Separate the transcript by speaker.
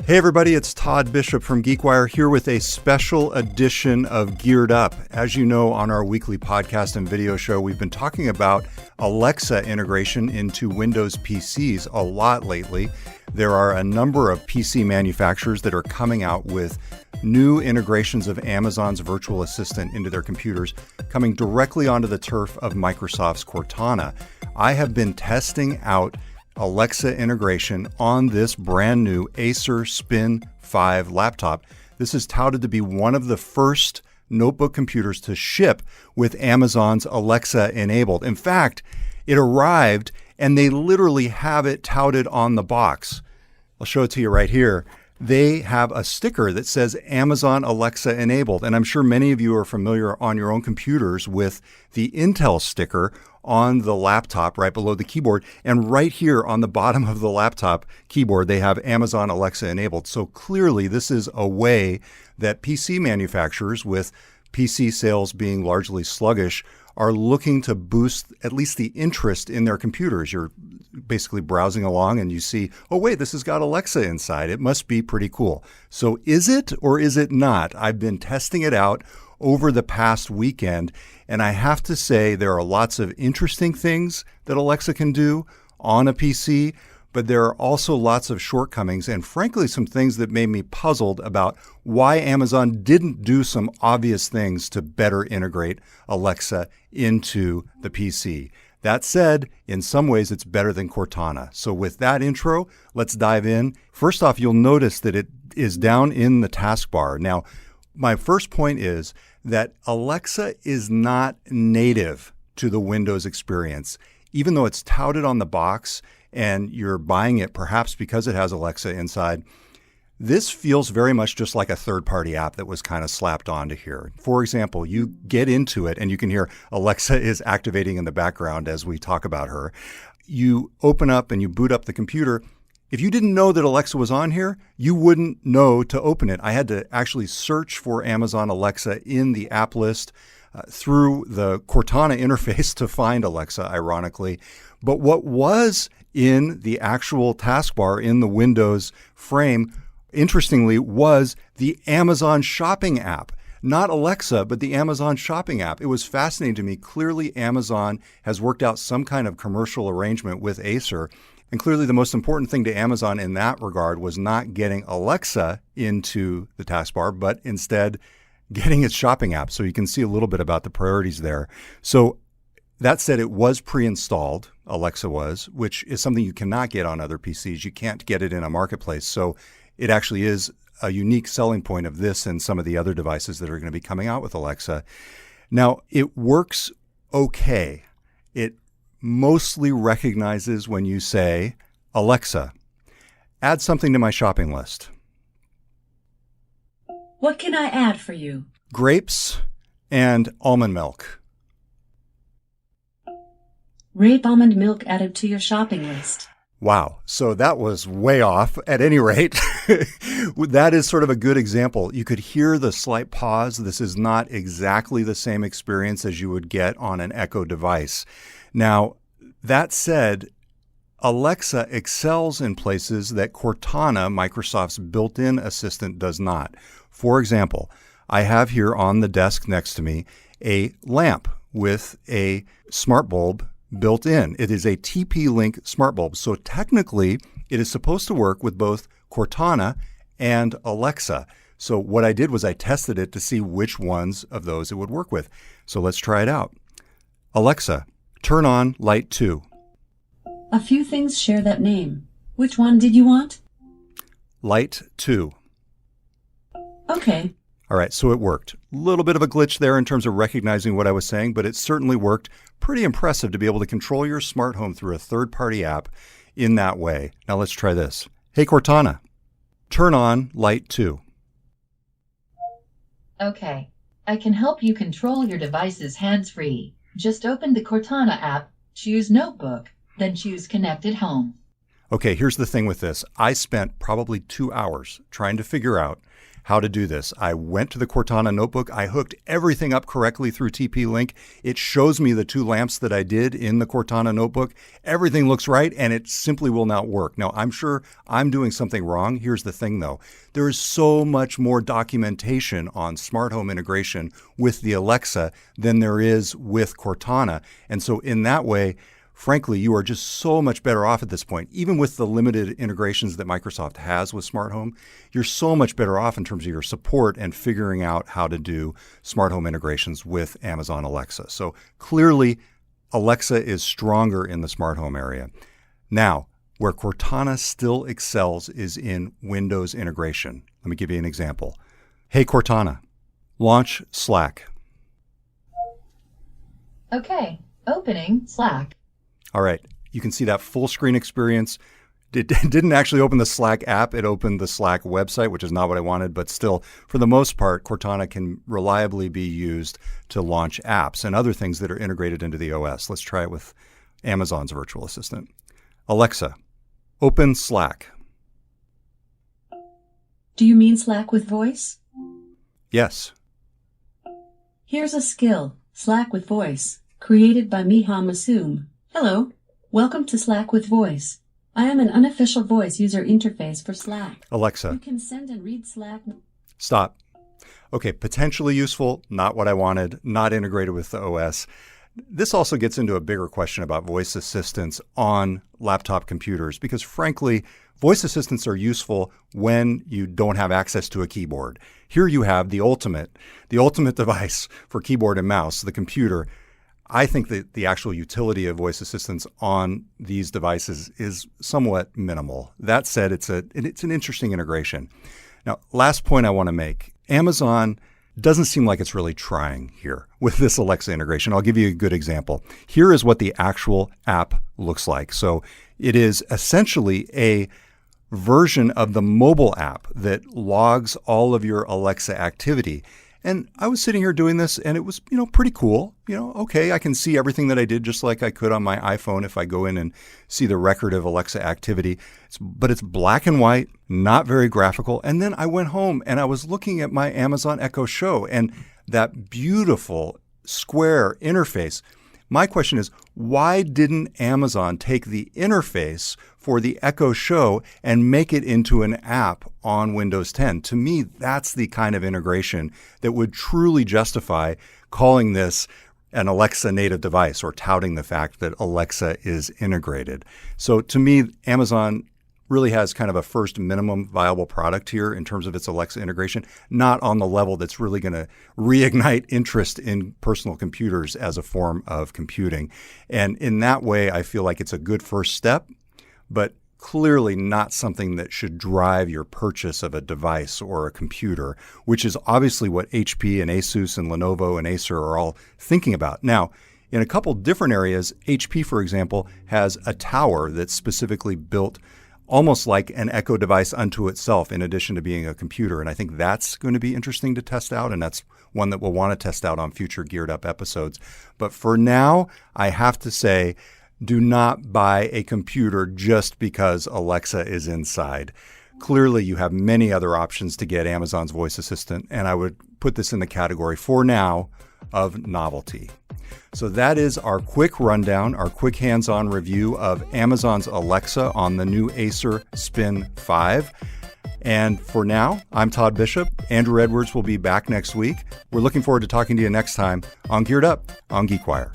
Speaker 1: Hey everybody, it's Todd Bishop from GeekWire here with a special edition of Geared Up. As you know, on our weekly podcast and video show, we've been talking about Alexa integration into Windows PCs a lot lately. There are a number of PC manufacturers that are coming out with new integrations of Amazon's virtual assistant into their computers, coming directly onto the turf of Microsoft's Cortana. I have been testing out Alexa integration on this brand new Acer Spin 5 laptop. This is touted to be one of the first notebook computers to ship with Amazon's Alexa enabled. In fact, it arrived and they literally have it touted on the box. I'll show it to you right here. They have a sticker that says Amazon Alexa enabled. And I'm sure many of you are familiar on your own computers with the Intel sticker on the laptop right below the keyboard. And right here on the bottom of the laptop keyboard, they have Amazon Alexa enabled. So clearly this is a way that PC manufacturers, with PC sales being largely sluggish, are looking to boost at least the interest in their computers. You're basically browsing along and you see, oh wait, this has got Alexa inside. It must be pretty cool. So is it or is it not? I've been testing it out over the past weekend, and I have to say there are lots of interesting things that Alexa can do on a PC, but there are also lots of shortcomings and frankly some things that made me puzzled about why Amazon didn't do some obvious things to better integrate Alexa into the PC. That said, in some ways it's better than Cortana. So with that intro, let's dive in. First off, you'll notice that it is down in the taskbar. Now, my first point is that Alexa is not native to the Windows experience. Even though it's touted on the box and you're buying it perhaps because it has Alexa inside, this feels very much just like a third-party app that was kind of slapped onto here. For example, you get into it and you can hear Alexa is activating in the background as we talk about her. You open up and you boot up the computer. If you didn't know that Alexa was on here, you wouldn't know to open it. I had to actually search for Amazon Alexa in the app list through the Cortana interface to find Alexa, ironically. But what was in the actual taskbar in the Windows frame, interestingly, was the Amazon Shopping app. Not Alexa, but the Amazon Shopping app. It was fascinating to me. Clearly, Amazon has worked out some kind of commercial arrangement with Acer. And clearly the most important thing to Amazon in that regard was not getting Alexa into the taskbar, but instead getting its shopping app. So you can see a little bit about the priorities there. So that said, it was pre-installed, Alexa was, which is something you cannot get on other PCs. You can't get it in a marketplace. So it actually is a unique selling point of this and some of the other devices that are going to be coming out with Alexa. Now, it works okay. It mostly recognizes when you say, Alexa, add something to my shopping list.
Speaker 2: What can I add for you?
Speaker 1: Grapes and almond milk.
Speaker 2: Grape almond milk added to your shopping list.
Speaker 1: Wow. So that was way off. At any rate, that is sort of a good example. You could hear the slight pause. This is not exactly the same experience as you would get on an Echo device. Now, that said, Alexa excels in places that Cortana, Microsoft's built-in assistant, does not. For example, I have here on the desk next to me a lamp with a smart bulb built in. It is a TP-Link smart bulb. So technically, it is supposed to work with both Cortana and Alexa. So what I did was I tested it to see which ones of those it would work with. So let's try it out. Alexa, turn on light 2.
Speaker 2: A few things share that name. Which one did you want?
Speaker 1: Light 2.
Speaker 2: Okay.
Speaker 1: All right, so it worked. A little bit of a glitch there in terms of recognizing what I was saying, but it certainly worked. Pretty impressive to be able to control your smart home through a third-party app in that way. Now let's try this. Hey, Cortana, turn on light 2.
Speaker 3: Okay. I can help you control your devices hands-free. Just open the Cortana app, choose Notebook, then choose Connected Home.
Speaker 1: Okay, here's the thing with this. I spent probably 2 hours trying to figure out how to do this. I went to the Cortana notebook. I hooked everything up correctly through TP-Link. It shows me the 2 lamps that I did in the Cortana notebook. Everything looks right, and it simply will not work. Now, I'm sure I'm doing something wrong. Here's the thing, though. There is so much more documentation on smart home integration with the Alexa than there is with Cortana. And so in that way, frankly, you are just so much better off at this point. Even with the limited integrations that Microsoft has with smart home, you're so much better off in terms of your support and figuring out how to do smart home integrations with Amazon Alexa. So clearly, Alexa is stronger in the smart home area. Now, where Cortana still excels is in Windows integration. Let me give you an example. Hey, Cortana, launch Slack.
Speaker 3: Okay, opening Slack.
Speaker 1: All right, you can see that full screen experience. It didn't actually open the Slack app. It opened the Slack website, which is not what I wanted. But still, for the most part, Cortana can reliably be used to launch apps and other things that are integrated into the OS. Let's try it with Amazon's virtual assistant. Alexa, open Slack.
Speaker 2: Do you mean Slack with voice?
Speaker 1: Yes.
Speaker 2: Here's a skill, Slack with voice, created by Miha Masoom. Hello, welcome to Slack with voice. I am an unofficial voice user interface for Slack.
Speaker 1: Alexa.
Speaker 2: You can send and read Slack.
Speaker 1: Stop. Okay, potentially useful, not what I wanted, not integrated with the OS. This also gets into a bigger question about voice assistants on laptop computers because, frankly, voice assistants are useful when you don't have access to a keyboard. Here you have the ultimate device for keyboard and mouse, the computer. I think that the actual utility of voice assistants on these devices is somewhat minimal. That said, it's an interesting integration. Now, last point I want to make. Amazon doesn't seem like it's really trying here with this Alexa integration. I'll give you a good example. Here is what the actual app looks like. So it is essentially a version of the mobile app that logs all of your Alexa activity. And I was sitting here doing this and it was, pretty cool. Okay, I can see everything that I did just like I could on my iPhone if I go in and see the record of Alexa activity. But it's black and white, not very graphical. And then I went home and I was looking at my Amazon Echo Show and that beautiful square interface. My question is, why didn't Amazon take the interface for the Echo Show and make it into an app on Windows 10? To me, that's the kind of integration that would truly justify calling this an Alexa native device or touting the fact that Alexa is integrated. So to me, Amazon really has kind of a first minimum viable product here in terms of its Alexa integration, not on the level that's really going to reignite interest in personal computers as a form of computing. And in that way, I feel like it's a good first step, but clearly not something that should drive your purchase of a device or a computer, which is obviously what HP and Asus and Lenovo and Acer are all thinking about. Now, in a couple different areas, HP, for example, has a tower that's specifically built almost like an Echo device unto itself in addition to being a computer. And I think that's going to be interesting to test out. And that's one that we'll want to test out on future Geared Up episodes. But for now, I have to say, do not buy a computer just because Alexa is inside. Clearly, you have many other options to get Amazon's voice assistant. And I would put this in the category for now of novelty. So that is our quick rundown, our quick hands-on review of Amazon's Alexa on the new Acer Spin 5. And for now, I'm Todd Bishop. Andrew Edwards will be back next week. We're looking forward to talking to you next time on Geared Up on GeekWire.